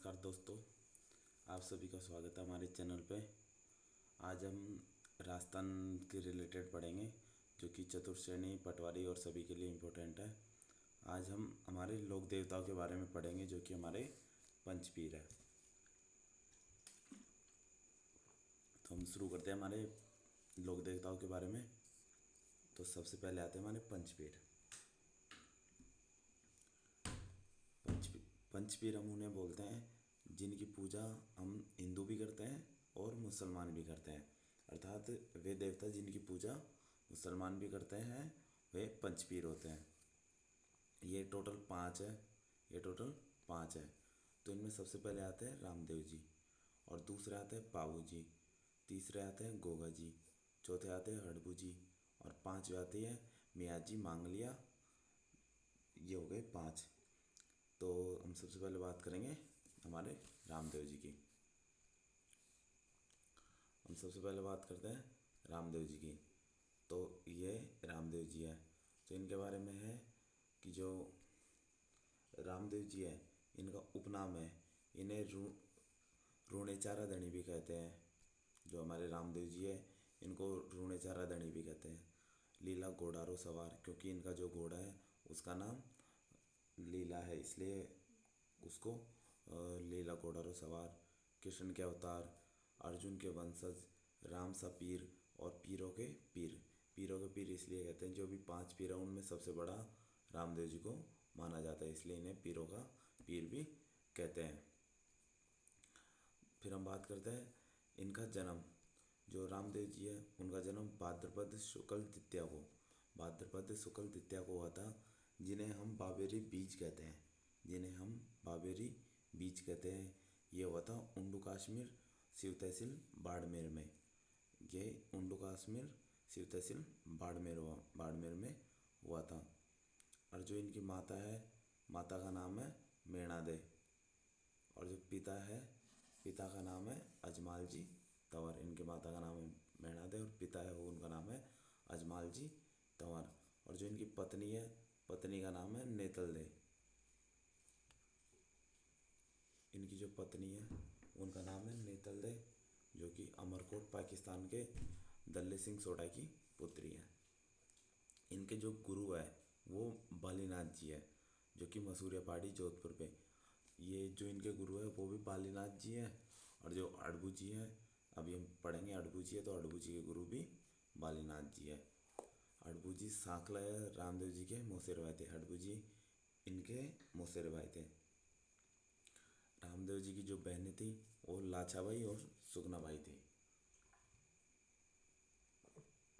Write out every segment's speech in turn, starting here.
नमस्कार दोस्तों, आप सभी का स्वागत है हमारे चैनल पे। आज हम राजस्थान के रिलेटेड पढ़ेंगे, जो कि चतुर्श्रेणी, पटवारी और सभी के लिए इम्पोर्टेंट है। आज हम हमारे लोक देवताओं के बारे में पढ़ेंगे, जो कि हमारे पंचपीर है। तो हम शुरू करते हैं हमारे लोक देवताओं के बारे में। तो सबसे पहले आते हैं हमारे पंचपीर। पंचपीर हम उन्हें बोलते हैं जिनकी पूजा हम हिंदू भी करते हैं और मुसलमान भी करते हैं। अर्थात वे देवता जिनकी पूजा मुसलमान भी करते हैं, वे पंचपीर होते हैं। ये टोटल पाँच है। तो इनमें सबसे पहले आते हैं रामदेव जी, और दूसरे आते हैं पाबू जी, तीसरे आते हैं गोगा जी, चौथे आते हैं हड़बू जी, और पाँचवें आती है मियाँ जी मांगलिया। ये हो गए पाँच। तो हम सबसे पहले बात करेंगे हमारे रामदेव जी की। हम सबसे पहले बात करते हैं रामदेव जी की। तो ये रामदेव जी है। तो इनके बारे में है कि जो रामदेव जी है, इनका उपनाम है, इन्हें रूणेचारा धनी भी कहते हैं। जो हमारे रामदेव जी है, इनको रूणेचारा धनी भी कहते हैं। लीला घोड़ारो सवार, क्योंकि इनका जो घोड़ा है उसका नाम लीला है, इसलिए उसको लीला घोड़ारो सवार। कृष्ण के अवतार, अर्जुन के वंशज, राम सा पीर और पीरों के पीर। पीरों के पीर इसलिए कहते हैं, जो भी पांच पीर हैं उनमें सबसे बड़ा रामदेव जी को माना जाता है, इसलिए इन्हें पीरों का पीर भी कहते हैं। फिर हम बात करते हैं इनका जन्म। जो रामदेव जी है उनका जन्म भाद्रपद शुक्ल तृतीया को हुआ था, जिन्हें हम बाबेरी बीज कहते हैं। ये हुआ था उंडू कश्मीर शिव तहसील बाड़मेर में। ये उंडू कश्मीर शिव तहसील बाड़मेर में हुआ था। और जो इनकी माता है, माता का नाम है मेणा दे, और जो पिता का नाम है अजमाल जी तंवर। इनके माता का नाम है मेणा दे और पिता है वो उनका नाम है अजमाल जी तंवर। और जो इनकी पत्नी है, पत्नी का नाम है नेतल दे। इनकी जो पत्नी है उनका नाम है नेतल दे, जो कि अमरकोट पाकिस्तान के दल्ले सिंह सोडा की पुत्री है। इनके जो गुरु है वो बालीनाथ जी है, जो कि मसूरिया पहाड़ी जोधपुर पे। ये जो इनके गुरु है वो भी बालीनाथ जी हैं। और जो अड़बू जी हैं, अभी हम पढ़ेंगे अड़बू जी है, तो अड़बू जी के गुरु भी बालीनाथ जी है। अड़बू जी सांकला रामदेव जी के मौसेरे भाई थे। अड़बू जी इनके मौसेरे भाई थे। रामदेव जी की जो बहनें थी वो लाछाबाई और सुगनाबाई थी।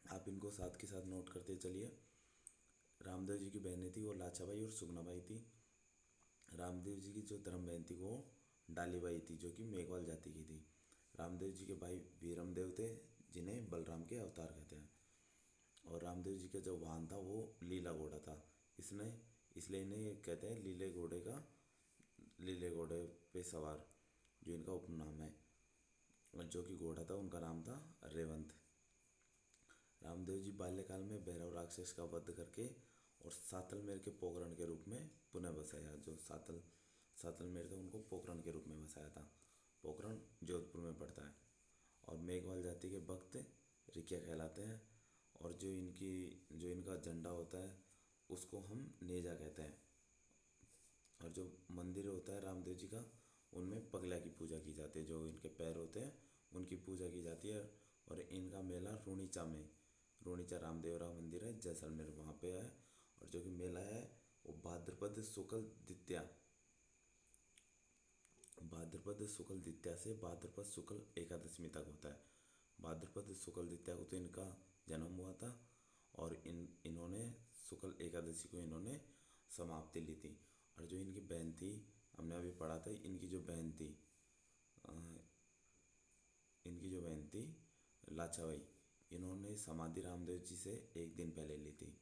आप इनको साथ के साथ नोट करते चलिए। रामदेव जी की बहनें थी वो लाछाबाई और सुगनाबाई थी। रामदेव जी की जो धर्म बहन थी वो डालीबाई थी, जो कि मेघवाल जाति की थी। रामदेव जी के भाई वीरमदेव थे, जिन्हें बलराम के अवतार कहते हैं। और रामदेव जी का जो वाहन था वो लीला घोड़ा था। इसलिए इन्हें कहते हैं लीले घोड़े पे सवार, जो इनका उपनाम है। और जो कि घोड़ा था उनका नाम था रेवंत। रामदेव जी बाल्यकाल में भैरव राक्षस का वध करके और सातलमेर के पोकरण के रूप में पुनः बसाया। जो सातलमेर था उनको पोकरण के रूप में बसाया था। पोकरण जोधपुर में पड़ता है। और मेघवाल जाति के भक्त रिकिया कहलाते हैं। और जो इनका झंडा होता है उसको हम नेजा कहते हैं। और जो मंदिर होता है रामदेव जी का, उनमें पगला की पूजा की जाती है। जो इनके पैर होते हैं उनकी पूजा की जाती है। और इनका मेला रूणीचा रामदेवरा मंदिर है जैसलमेर, वहाँ पे है। और जो कि मेला है वो भाद्रपद शुक्ल द्वितीया से भाद्रपद शुक्ल एकादशमी तक होता है। भाद्रपद शुक्ल द्वितीया को तो इनका जन्म हुआ था, और इन्होंने शुक्ल एकादशी को इन्होंने समाप्ति ली थी। और जो इनकी बहन थी, हमने अभी पढ़ा था, अ, इनकी जो बहन थी लाछाबाई, इन्होंने समाधि रामदेव जी से एक दिन पहले ली थी।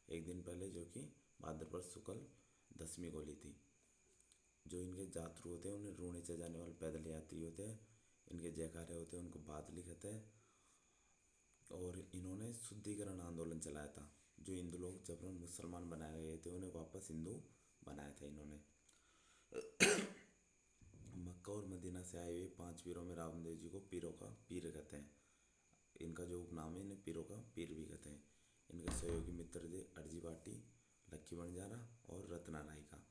एक दिन पहले, जो कि भाद्रपद शुक्ल दशमी को ली थी। जो इनके यात्रु होते हैं उन्हें रूणीचा जाने वाले पैदल यात्री होते हैं। इनके जयकारे होते हैं उनको बादली कहते हैं। और इन्होंने शुद्धिकरण आंदोलन चलाया था। जो हिंदू लोग जबरन मुसलमान बनाए गए थे उन्हें वापस हिंदू बनाया था इन्होंने। से आए हुए 5 पीरों में रामदेव जी को पीरों का पीर कहते हैं। इनका जो उपनाम है, इन्हें पीरों का पीर भी कहते हैं। इनके सहयोगी मित्र थे अरजी भाटी, लक्की बंजारा और रत्ना नायिका।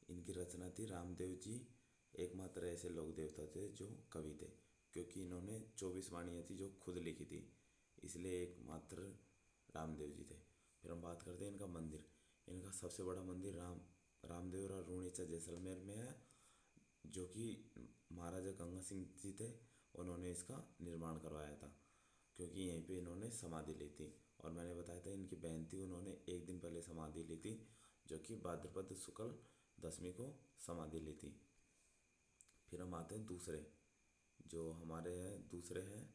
इनकी रचना थी रामदेव जी एकमात्र ऐसे लोक देवता थे जो कवि थे, क्योंकि इन्होंने 24 वाणियाँ थी जो खुद लिखी थी, इसलिए एकमात्र रामदेव जी थे। फिर हम बात करते हैं इनका मंदिर। इनका सबसे बड़ा मंदिर रामदेवरा रूणीचा जैसलमेर में है, जो कि महाराजा गंगा सिंह जी थे, उन्होंने इसका निर्माण करवाया था, क्योंकि यहीं पे इन्होंने समाधि ली थी। और मैंने बताया था इनकी बहन थी, उन्होंने एक दिन पहले समाधि ली थी, जो कि भाद्रपद शुक्ल दशमी को समाधि ली थी। फिर हम आते हैं दूसरे, जो हमारे हैं दूसरे हैं,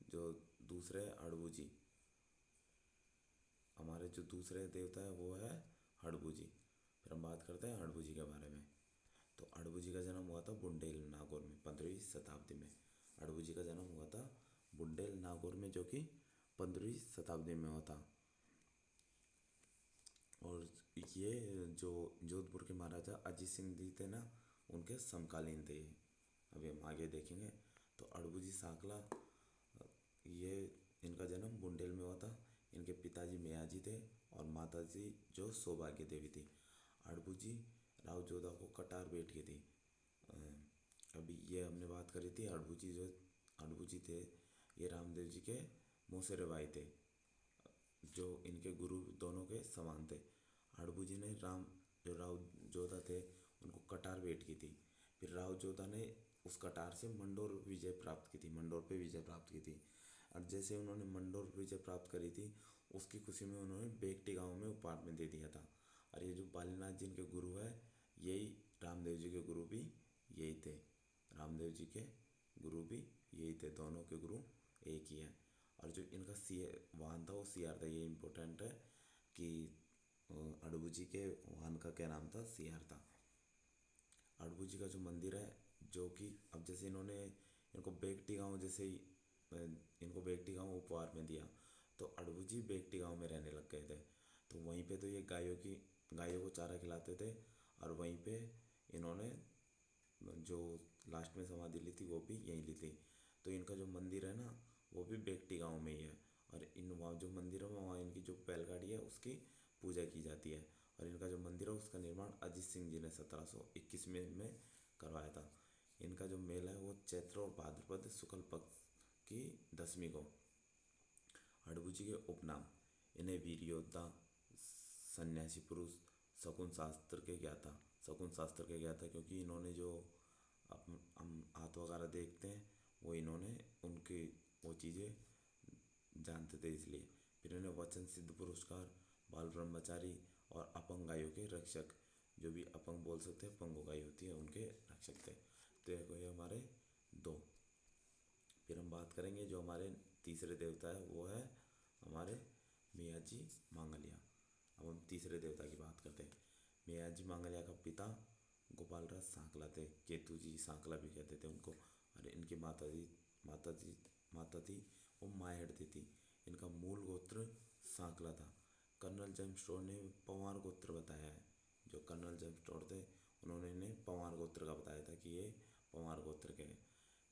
जो दूसरे हैं हड़बू जी। हमारे जो दूसरे देवता है वो है हड़बू जी। फिर हम बात करते हैं हड़बू जी के बारे में। तो हड़बू जी का जन्म हुआ था बुंडेल नागौर में 15वीं शताब्दी में। हड़बू जी का जन्म हुआ था बुंडेल नागौर में, जो कि 15वीं शताब्दी में हुआ था। और ये जो जोधपुर के महाराजा अजीत सिंह जी थे ना, उनके समकालीन थे ये। अभी हम आगे देखेंगे। तो हड़बू जी सांकला, ये इनका जन्म बुंडेल में हुआ था। इनके पिताजी मियाजी थे और माताजी जो सौभाग्य देवी थी। हड़बू जी राव जोधा को कटार बेट की थी। अ, अभी ये हमने बात करी थी हड़बू जी थे, ये रामदेव जी के मौसेरे भाई थे, जो इनके गुरु दोनों के समान थे। हड़बू जी ने राव जोधा थे उनको कटार भेंट की थी। फिर राव जोधा ने उस कटार से मंडोर विजय प्राप्त की थी, मंडोर पे विजय प्राप्त की थी। और जैसे उन्होंने मंडोर विजय प्राप्त करी थी, उसकी खुशी में उन्होंने बेकटी गांव में उपहार में दे दिया था। और ये जो बालीनाथ जी इनके गुरु है, यही रामदेव जी के गुरु भी यही थे। रामदेव जी के गुरु भी यही थे, दोनों के गुरु एक ही हैं। और जो इनका वाहन था वो सियार था। ये इम्पोर्टेंट है कि हड़बू जी के वाहन का क्या नाम था, सियार था। हड़बू जी का जो मंदिर है, जो कि अब जैसे इन्होंने इनको बेकटी गांव, जैसे ही इनको बेकटी गांव उपहार में दिया, तो हड़बू जी बेकटी गांव में रहने लग गए थे। तो वहीं पे तो ये गायों को चारा खिलाते थे, और वहीं पे इन्होंने जो लास्ट में समाधि ली थी वो भी यहीं ली थी। तो इनका जो मंदिर है ना, वो भी बेकटी गांव में ही है। और इन वहाँ जो मंदिर है वहाँ इनकी जो बैलगाड़ी है उसकी पूजा की जाती है। और इनका जो मंदिर है उसका निर्माण अजीत सिंह जी ने 1721 में करवाया था। इनका जो मेला है वो चैत्र और भाद्रपद शुक्ल पक्ष की दशमी को। हड़बू जी के उपनाम, इन्हें वीर योद्धा, सन्यासी पुरुष, शकुन शास्त्र के ज्ञाता, क्योंकि इन्होंने जो हम हाथ वगैरह देखते हैं वो इन्होंने उनकी वो चीज़ें जानते थे, इसलिए। फिर इन्हें वचन सिद्ध पुरस्कार, बाल ब्रह्मचारी और अपंग गायों के रक्षक, जो भी अपंग बोल सकते हैं, अपंग गाय होती है उनके रक्षक थे। तो ये हमारे दो। फिर हम बात करेंगे जो हमारे तीसरे देवता है, वो है हमारे मियाजी मांगलिया। अब हम तीसरे देवता की बात करते हैं। मियाजी मांगलिया का पिता गोपाल राज सांकला थे, केतु जी सांकला भी कहते थे उनको। और इनकी माता थी वो मायहड़ती थी। इनका मूल गोत्र सांकला था। कर्नल जेम्स स्टोर ने पवार गोत्र बताया है। जो कर्नल जेम्स स्टोर थे उन्होंने इन्हें पवार गोत्र का बताया था कि ये पवार गोत्र के हैं।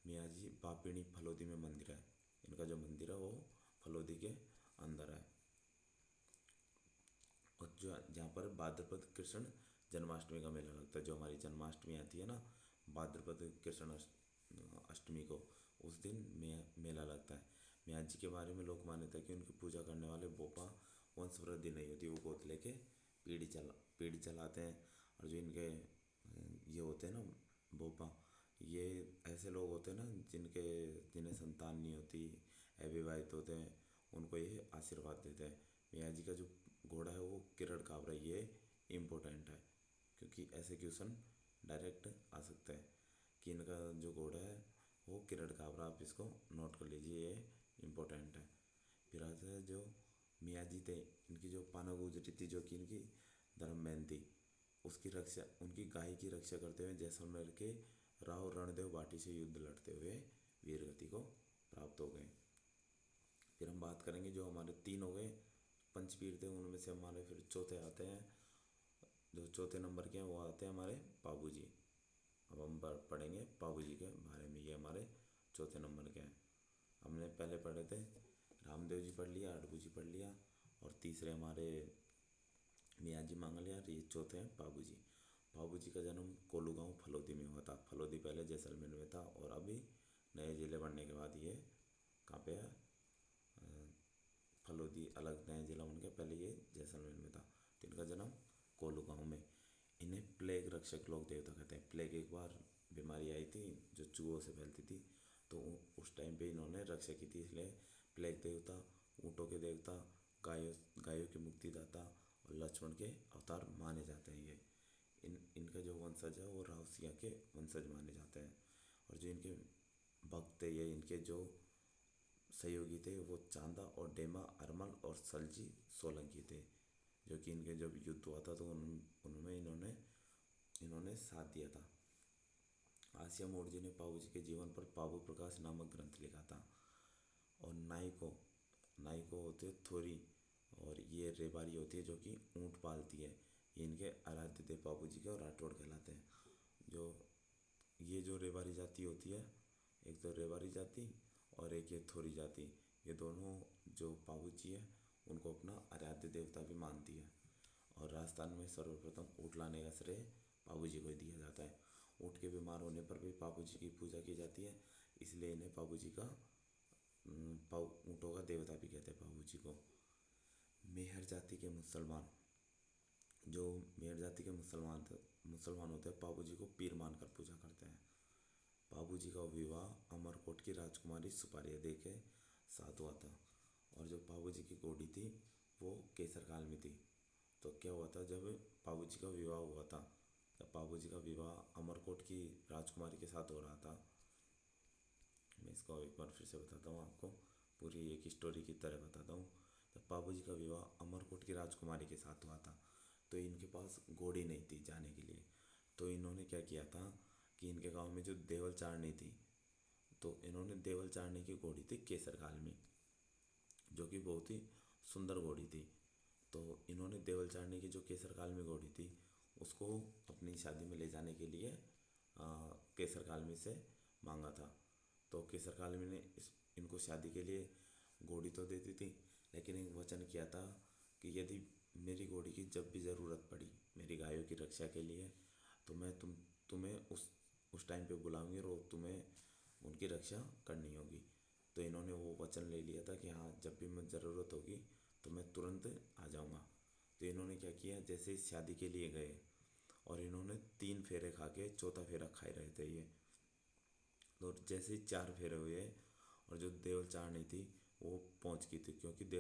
मियाजी बापिणी फलोदी में मंदिर है। इनका जो मंदिर है वो फलोदी के अंदर है। और जो जहाँ पर भाद्रपद कृष्ण जन्माष्टमी का मेला लगता है, जो हमारी जन्माष्टमी आती है ना, भाद्रपद कृष्ण अष्टमी को, उस दिन मेला लगता है। मियाँ जी के बारे में लोक मान्यता है कि उनकी पूजा करने वाले बोपा वंश वृद्धि नहीं होती, वो गोद लेके पीढ़ी चलाते हैं। और जो इनके ये होते हैं ना बोपा, ये ऐसे लोग होते हैं ना जिन्हें संतान नहीं होती, अविवाहित होते हैं, उनको ये आशीर्वाद देते हैं। मियाँ जी का जो घोड़ा है वो किरण काबरा, ये इम्पोर्टेंट है क्योंकि ऐसे क्वेश्चन डायरेक्ट आ सकता है कि इनका जो घोड़ा है वो किरण काबरा, आप इसको नोट कर लीजिए, ये इम्पोर्टेंट है। फिर आता है जो मियाँ जी थे, इनकी जो पाना गुजरी थी, जो कि इनकी धर्मबहन थी, उसकी रक्षा, उनकी गाय की रक्षा करते हुए जैसलमेर के राव रणदेव भाटी से युद्ध लड़ते हुए वीरगति को प्राप्त हो गए। फिर हम बात करेंगे जो हमारे तीन हो गए पंचपीर थे, उनमें से हमारे फिर चौथे आते हैं, जो चौथे नंबर के हैं वो आते हैं हमारे बाबू जी। अब हम पढ़ेंगे पाबू जी के बारे में। ये हमारे चौथे नंबर के हैं। हमने पहले पढ़े थे रामदेव जी पढ़ लिया, अड़बू जी पढ़ लिया, और तीसरे हमारे मियाँ जी मांगलियार, ये चौथे हैं पाबू जी। पाबू जी का जन्म कोलू गाँव फलोदी में हुआ था। फलोदी पहले जैसलमेर में था और अभी नए जिले बनने के बाद ये कहाँ पे है, फलोदी अलग नया जिला बन गया, पहले ये जैसलमेर में था। तो इनका जन्म कोलू गाँव में। इन्हें प्लेग रक्षक लोक देवता कहते हैं। प्लेग एक बार बीमारी आई थी जो चूहों से फैलती थी, तो उस टाइम पे इन्होंने रक्षा की थी, इसलिए प्लेग देवता, ऊँटों के देवता, गायों गायों के मुक्तिदाता और लक्ष्मण के अवतार माने जाते हैं। ये इनका जो वंशज है वो रावसिया के वंशज माने जाते हैं। और जो इनके भक्त है, ये इनके जो सहयोगी थे वो चांदा और डेमा अरमल और सलजी सोलंकी थे, जो कि इनके जब युद्ध हुआ था तो उनमें इन्होंने इन्होंने साथ दिया था। आसिया मोड़जी ने पाबू जी के जीवन पर पाबू प्रकाश नामक ग्रंथ लिखा था। और नाई को होते थोरी, और ये रेबारी होती है जो कि ऊँट पालती है। ये इनके आराध्य थे पाबू जी के, और राठौड़ कहलाते हैं। जो ये जो रेबारी जाति होती है, एक तो रेबारी जाति और एक ये थोरी जाति, ये दोनों जो पाबू जी है उनको अपना आराध्य देवता भी मानती है। और राजस्थान में सर्वप्रथम ऊँट लाने का श्रेय पाबू जी को दिया जाता है। ऊँट के बीमार होने पर भी पाबू जी की पूजा की जाती है, इसलिए इन्हें पाबू जी का ऊँटों का देवता भी कहते हैं पाबू जी को। मेहर जाति के मुसलमान, जो मेहर जाति के मुसलमान होते हैं, पाबू जी को पीर मानकर पूजा करते हैं। पाबू जी का विवाह अमरकोट की राजकुमारी सुपारिया दे के साथ हुआ था। और जो पाबू जी की घोड़ी थी वो केसर काल में थी। तो क्या हुआ था, जब पाबू जी का विवाह हुआ था, जब पाबू जी का विवाह अमरकोट की राजकुमारी के साथ हो रहा था, मैं इसको एक बार फिर से बताता हूँ आपको, पूरी एक स्टोरी की तरह बताता हूँ। जब पाबू जी का विवाह अमरकोट की राजकुमारी के साथ हुआ था, तो इनके पास घोड़ी नहीं थी जाने के लिए। तो इन्होंने क्या किया था कि इनके गांव में जो देवल चारनी थी, तो इन्होंने देवल चारनी की घोड़ी थी केसर काल में, जो कि बहुत ही सुंदर घोड़ी थी। तो इन्होंने देवल चारनी की जो केसर काल में घोड़ी थी उसको अपनी शादी में ले जाने के लिए केसर कालमी से मांगा था। तो केसर कालमी ने इनको शादी के लिए घोड़ी तो देती थी, लेकिन एक वचन किया था कि यदि मेरी घोड़ी की जब भी ज़रूरत पड़ी मेरी गायों की रक्षा के लिए, तो मैं तुम्हें उस टाइम पे बुलाऊंगी और तुम्हें उनकी रक्षा करनी होगी। तो इन्होंने वो वचन ले लिया था कि हाँ, जब भी मुझे ज़रूरत होगी तो मैं तुरंत आ जाऊँगा। तो इन्होंने क्या किया, जैसे ही शादी के लिए गए और इन्होंने 3 फेरे खा के चौथा फेरा खाए रहे थे ये। तो जैसे ही 4 फेरे हुए और जो देवल चारनी थी वो पहुंच गई थी, क्योंकि जो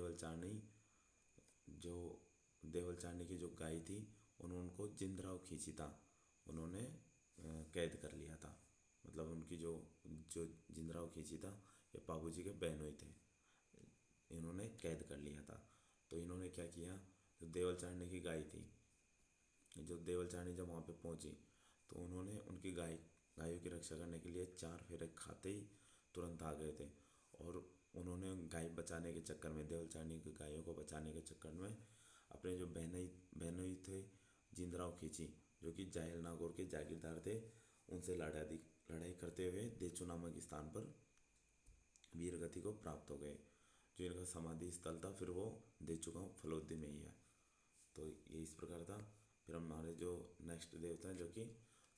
देवल चारनी की जो गाय थी उन्होंने उनको जिंदराव खींची था, उन्होंने कैद कर लिया था। मतलब उनकी जो जो जिंदराव खींची था, ये पाबू जी के बहनोई थे, इन्होंने कैद कर लिया था। तो इन्होंने क्या किया, जो देवल चारनी की गाय थी, जो देवल चारनी जब वहाँ पे पहुँची तो उन्होंने उनकी गायों की रक्षा करने के लिए 4 फेरे खाते ही तुरंत आ गए थे। और उन्होंने गाय बचाने के चक्कर में, देवल चारनी की गायों को बचाने के चक्कर में अपने जो बहनोई थे जिंदराव खींची, जो कि जायल नागौर के जागीरदार थे, उनसे लड़ाई करते हुए देचू नामक स्थान पर वीर गति को प्राप्त हो गए। जो इनका समाधि स्थल था फिर वो देचू गाँव फलोदी में ही है। तो ये इस प्रकार था। फिर हमारे जो नेक्स्ट देवता हैं जो कि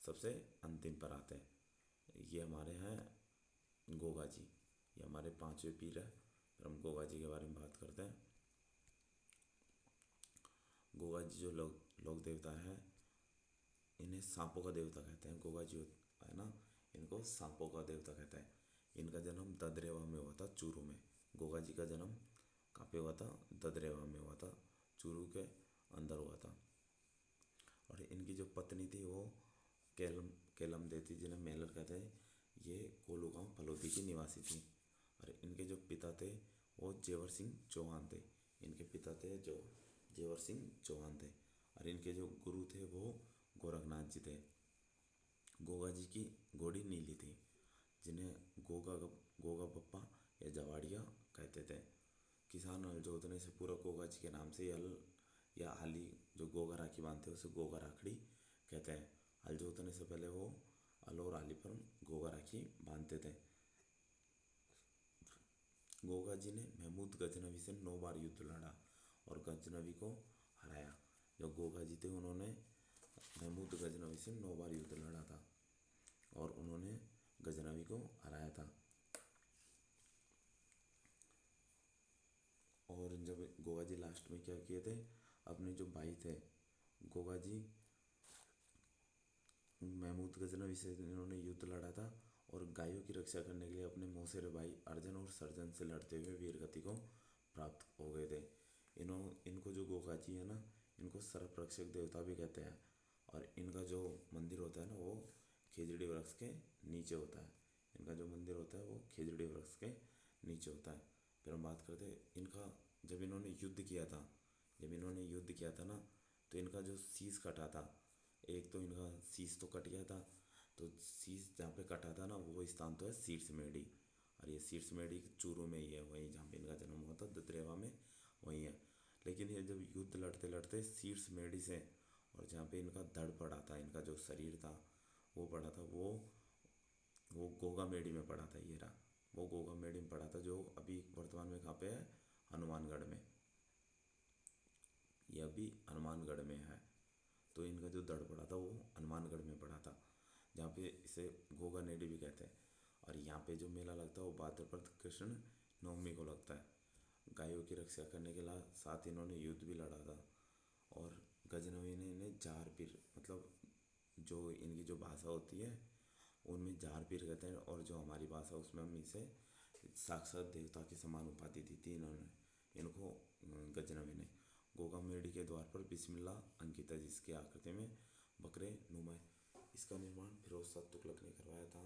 सबसे अंतिम पर आते हैं, ये हमारे हैं गोगा जी। ये हमारे 5वें पीर है। फिर हम गोगा जी के बारे में बात करते हैं। गोगा जी जो लोक देवता हैं, इन्हें सांपों का देवता कहते हैं। गोगा जी है ना, इनको सांपों का देवता कहता है। इनका जन्म ददरेवा में हुआ था, चूरू में। गोगा जी का जन्म कहाँ पे हुआ था, ददरेवा में हुआ था, चूरू के अंदर हुआ था। और इनकी जो पत्नी थी वो केलम देती, जिन्हें मेलर कहते हैं, ये कोलू गाँव फलोदी की निवासी थी। और इनके जो पिता थे वो जेवर सिंह चौहान थे। इनके पिता थे जो जेवर सिंह चौहान थे। और इनके जो गुरु थे वो गोरखनाथ जी थे। गोगा जी की घोड़ी नीली थी, जिन्हें गोगा पप्पा या जवाड़िया कहते थे। किसान हल जोतने से पूर्व गोगा जी के नाम से हल या हाली जो गोगा राखी बांधते हैं उसे गोगा राखड़ी कहते हैं। हल जोतने से पहले वो अलोर आली पर गोगा राखी बांधते थे। गोगा जी ने महमूद गजनवी से 9 बार युद्ध लड़ा और गजनवी को हराया। जो गोगा जी थे उन्होंने महमूद गजनवी से 9 बार युद्ध लड़ा था और उन्होंने गजनवी को हराया था। और जब गोगा जी लास्ट में क्या किए थे, अपने जो भाई थे गोगा जी महमूद गजनवी से इन्होंने युद्ध लड़ा था और गायों की रक्षा करने के लिए अपने मौसेरे भाई अर्जन और सर्जन से लड़ते हुए वीर गति को प्राप्त हो गए थे। इनको जो गोगा जी है ना, इनको सर्प रक्षक देवता भी कहते हैं और इनका जो मंदिर होता है ना वो खेजड़ी वृक्ष के नीचे होता है। इनका जो मंदिर होता है वो खेजड़ी वृक्ष के नीचे होता है। फिर हम बात करते हैं इनका, जब इन्होंने युद्ध किया था ना, तो इनका जो शीश कटा था, एक तो इनका शीश तो कट गया था, तो शीश जहाँ पे कटा था ना वो स्थान तो है शीर्ष मेढ़ी, और ये शीर्ष मेढ़ी चूरू में ही है, वहीं जहाँ पे इनका जन्म हुआ था दत्रेवा में, वहीं है। लेकिन ये जब युद्ध लड़ते लड़ते शीर्ष मेढ़ी से और जहाँ पे इनका धड़ पड़ा था, इनका जो शरीर था वो पड़ा था, वो गोगा मेढ़ी में पड़ा था। ये रहा वो गोगा मेढ़ी में पड़ा था, जो अभी वर्तमान में कहाँ पे है, हनुमानगढ़ में। ये अभी हनुमानगढ़ में है। तो इनका जो धड़ पड़ा था वो हनुमानगढ़ में पड़ा था, जहाँ पे इसे गोगा नेडी भी कहते हैं। और यहाँ पे जो मेला लगता है वो भाद्रपद कृष्ण नवमी को लगता है। गायों की रक्षा करने के साथ इन्होंने युद्ध भी लड़ा था और गजनवी ने इन्हें जार पीर, मतलब जो इनकी जो भाषा होती है उनमें जार पीर कहते हैं, और जो हमारी भाषा उसमें हम इसे साक्षात देवता की समान उपाधि दी थी इन्होंने इनको, गजनवी ने। गोगा मेढ़ी के द्वार पर बिस्मिल्लाह अंकित है, जिसकी आकृति में बकरे नुमा है। इसका निर्माण फिरोज शाह तुगलक ने करवाया था।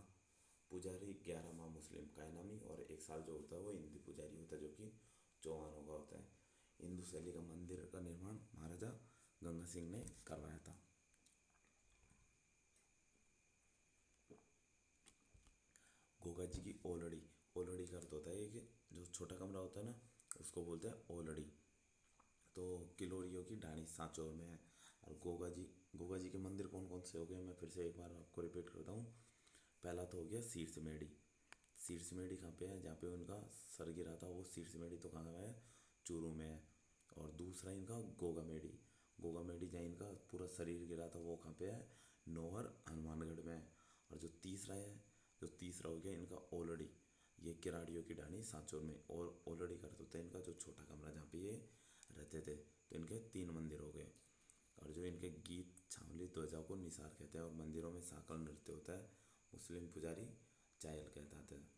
पुजारी 11 माह मुस्लिम कायनामी, और 1 साल जो होता है वो हिंदी पुजारी होता है, जो कि चौहानों का होता है। हिंदू शैली का मंदिर का निर्माण महाराजा गंगा सिंह ने करवाया था। गोगा जी की ओलड़ी, ओलड़ी का अर्थ होता है कि जो छोटा कमरा होता है ना उसको बोलते हैं ओलड़ी। तो किलोरियों की ढाणी सांचौर में है। और गोगा जी के मंदिर कौन कौन से हो गए, मैं फिर से एक बार आपको रिपीट करता हूँ। पहला तो हो गया शीर्ष मेढ़ी। शीर्ष मेढ़ी कहाँ पे है, जहाँ पे उनका सर गिरा था वो शीर्ष मेढ़ी तो कहाँ है, चूरू में है। और दूसरा इनका गोगा मेढ़ी, गोगा मेढ़ी जहाँ इनका पूरा शरीर गिरा था वो कहाँ पे है, नौहर हनुमानगढ़ में है। और जो तीसरा हो गया इनका ओलड़ी, ये किराड़ियों की ढाणी सांचौर में। और ओलड़ी का अर्थ होता है इनका जो छोटा कमरा जहाँ पे ये रहते थे। तो इनके 3 मंदिर हो गए। और जो इनके गीत छावली ध्वजा को निसार कहते हैं, और मंदिरों में साकल नृत्य होता है, मुस्लिम पुजारी चायल कहते हैं।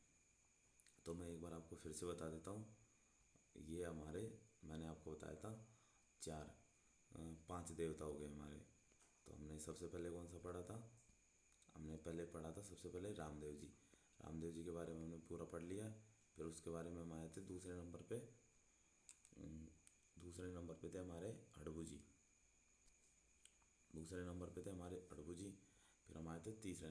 तो मैं एक बार आपको फिर से बता देता हूँ। ये हमारे, मैंने आपको बताया था 5 देवता हो गए हमारे। तो हमने सबसे पहले कौन सा पढ़ा था, हमने पहले पढ़ा था सबसे पहले रामदेव जी। रामदेव जी के बारे में हमने पूरा पढ़ लिया। फिर उसके बारे में हम आए थे दूसरे नंबर पे थे हमारे हड़बू जी। फिर हम आए थे तीसरे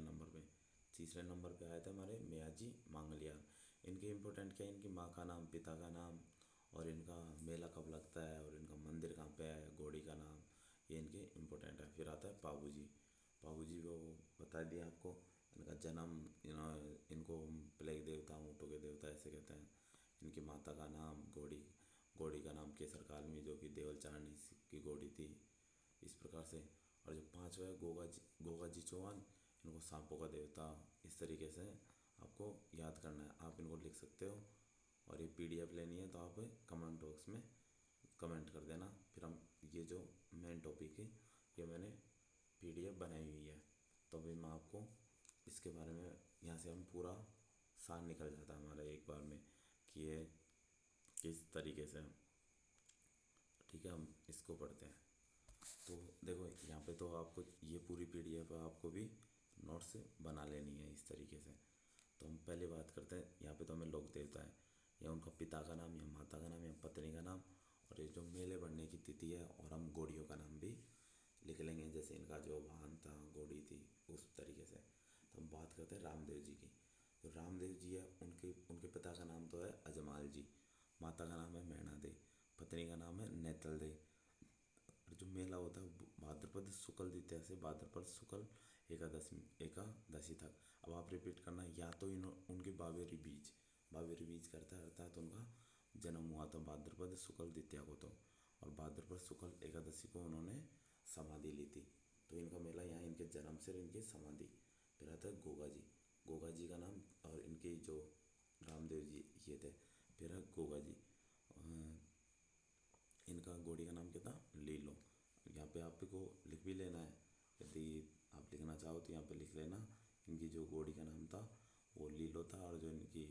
नंबर पे आए थे हमारे मियाँ मांगलियार। इनके इम्पोर्टेंट क्या है, इनकी माँ का नाम, पिता का नाम, और इनका मेला कब लगता है, और इनका मंदिर कहाँ पे है, घोड़ी का नाम, ये इनके इम्पोर्टेंट है। फिर आता है पाबू जी को बता दिया आपको। इनका जन्म, इनको प्लेग देवता, ऊँटों के देवता ऐसे कहते हैं। इनकी माता का नाम घोड़ी का नाम केसर कालमी, जो कि देवल चारनी की घोड़ी थी, इस प्रकार से। और जो पांचवा है गोगा जी चौहान, इनको सांपों का देवता, इस तरीके से आपको याद करना है। आप इनको लिख सकते हो। और ये पीडीएफ लेनी है तो आप कमेंट बॉक्स में कमेंट कर देना। फिर हम ये जो मेन टॉपिक है ये मैंने पीडीएफ बनाई हुई है, तो अभी मैं आपको इसके बारे में, यहाँ से हम पूरा सार निकल जाता है हमारा एक बार में कि ये किस तरीके से। ठीक है, हम इसको पढ़ते हैं। तो देखो यहाँ पे तो आपको ये पूरी पीडीएफ आपको भी नोट्स बना लेनी है इस तरीके से। तो हम पहले बात करते हैं, यहाँ पे तो हमें लोक देवता है, या उनका पिता का नाम, या माता का नाम, या पत्नी का नाम, और ये जो मेले बढ़ने की तिथि है, और हम घोड़ियों का नाम भी लिख लेंगे, जैसे इनका जो वाहन था घोड़ी थी उस तरीके से। तो हम बात करते हैं रामदेव जी की। जो रामदेव जी है उनके उनके पिता का नाम तो है अजमाल जी, माता का नाम है मैणा दे, पत्नी का नाम है नेतल दे। और जो मेला होता है भाद्रपद शुक्ल द्वितीया से भाद्रपद शुक्ल एकादशी तक। अब आप रिपीट करना, या तो उनके बावेरी बीज करता रहता है, तो उनका जन्म हुआ था भाद्रपद शुक्ल द्वितीया को, तो और भाद्रपद शुक्ल एकादशी को उन्होंने समाधि ली थी। तो इनका मेला यहाँ इनके जन्म से इनकी समाधि। फिर आता है गोगा जी का नाम, और इनके जो रामदेव जी ये थे। फिर है गोगा जी, इनका घोड़ी का नाम क्या था, लीलो। यहाँ पे आपको लिख भी लेना है, यदि आप लिखना चाहो तो यहाँ पे लिख लेना। इनकी जो घोड़ी का नाम था वो लीलो था, और जो इनकी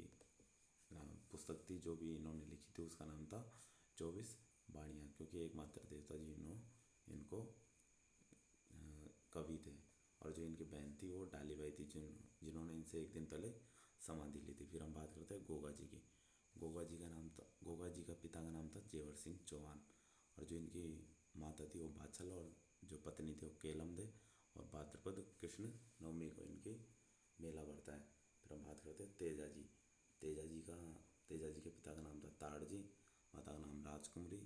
पुस्तक थी जो भी इन्होंने लिखी थी उसका नाम था 24 बाणियाँ, क्योंकि एकमात्र देवता जी इनको कवि थे। और जो इनकी बहन थी वो डाली बाई थी, जिन्होंने इनसे एक दिन पहले समाधि ली थी। फिर हम बात करते हैं गोगा जी की। गोगा जी का पिता का नाम था जेवर सिंह चौहान, और जो इनकी माता थी वो बादशाह, और जो पत्नी थी वो केलम दे। और भाद्रपद कृष्ण नवमी को इनकी मेला बढ़ता है। फिर हम बात करते हैं तेजा जी के पिता का नाम था ताड़ जी, माता का नाम राजकुमारी,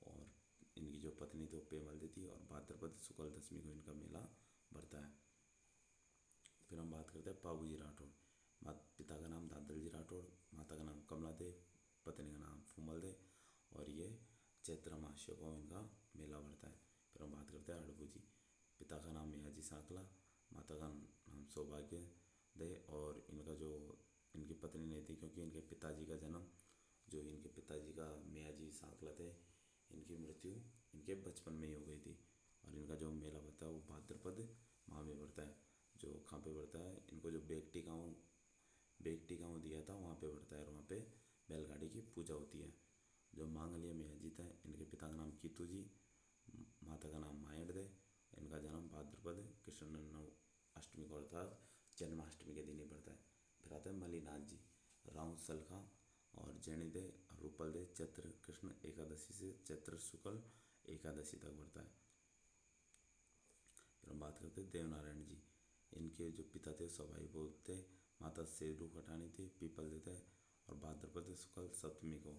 और इनकी जो पत्नी थी वो पेमल थी। और भाद्रपद शुक्ल दशमी को इनका मेला बढ़ता है। फिर हम बात करते हैं पाबू जी राठौड़। पिता का नाम दादल जी राठौड़, माता का नाम कमला दे, पत्नी का नाम फूमल दे, और ये चैत्र मास को इनका मेला बढ़ता है। फिर हम बात करते हैं अड़बू जी। पिता का नाम मियाँ जी सांकला, माता का नाम सौभाग्य दे, और इनकी पत्नी नहीं थी, क्योंकि इनके पिताजी का मियाँ जी सांकला थे, इनकी मृत्यु इनके बचपन में ही हो गई थी। और इनका जो मेला बढ़ता है वो भाद्रपद माह में बढ़ता है। जो कहाँ पे बढ़ता है, इनको जो बेगटी गाँव दिया था वहाँ पे बढ़ता है, और वहाँ पे बैलगाड़ी की पूजा होती है। जो मांगलिया मियाँ जी थे, इनके पिता का नाम कीतू जी, माता का नाम मायड़ दे। इनका जन्म भाद्रपद कृष्ण नव अष्टमी को अर्थात जन्माष्टमी के दिन ही पड़ता है। फिर आता है मलिनाथ जी, राउंड सलखा और जैनी दे रूपल दे, चैत्र कृष्ण एकादशी से चैत्र शुक्ल एकादशी तक बढ़ता है। फिर हम बात करते हैं देवनारायण जी। इनके जो पिता थे सवाई बोध थे, माता सेरू खटानी थी, पीपल देते हैं, और भाद्रपद शुक्ल सप्तमी को।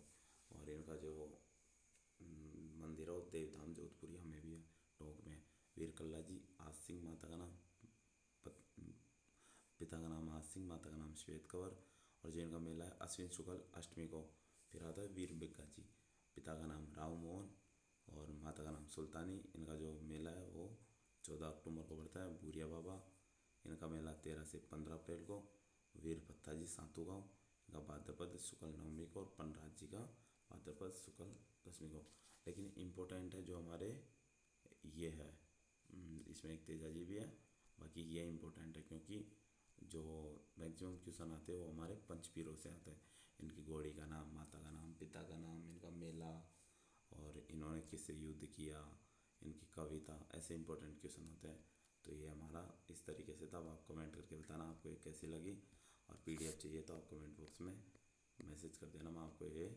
और इनका जो मंदिर है वो देवधाम जोधपुरी हमें भी है टोंक में। वीर कल्ला जी आज सिंह, पिता का नाम आज सिंह, माता का नाम श्वेत कंवर, और जो इनका मेला है अश्विन शुक्ल अष्टमी को। फिर आता है वीर बिग्गा जी, पिता का नाम राव मोहन और माता का नाम सुल्तानी। इनका जो मेला है वो 14 अक्टूबर को पड़ता है। भूरिया बाबा, इनका मेला 13 से 15 अप्रैल को। वीर पत्ता जी सातू गाँव, इनका भाद्रपद शुक्ल नवमी को, और पनराज जी का भाद्रपद शुक्ल दशमी को। लेकिन इम्पोर्टेंट है जो हमारे ये है, इसमें एक तेजा जी भी है, बाकी ये इम्पोर्टेंट है क्योंकि जो मैक्सिमम क्वेश्चन आते हैं वो हमारे पंचपीरों से आते हैं। इनकी घोड़ी का नाम, माता का नाम, पिता का नाम, इनका मेला, और इन्होंने किससे युद्ध किया, इनकी कविता, ऐसे इंपॉर्टेंट क्वेश्चन होते हैं। तो ये हमारा इस तरीके से था। अब आप कमेंट करके बताना आपको ये कैसी लगी, और पीडीएफ चाहिए तो आप कमेंट बॉक्स में मैसेज कर देना, मैं आपको ये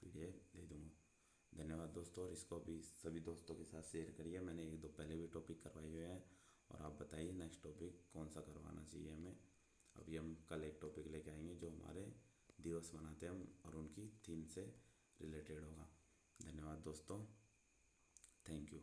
पीडीएफ दे दूँगा। धन्यवाद दोस्तों, और इसको भी सभी दोस्तों के साथ शेयर करिए। मैंने एक दो पहले भी टॉपिक करवाए हुए हैं, और आप बताइए नेक्स्ट टॉपिक कौन सा करवाना चाहिए हमें। अभी हम कल एक टॉपिक लेके आएंगे जो हमारे दिवस मनाते हैं हम, और उनकी थीम से रिलेटेड होगा। धन्यवाद दोस्तों, थैंक यू।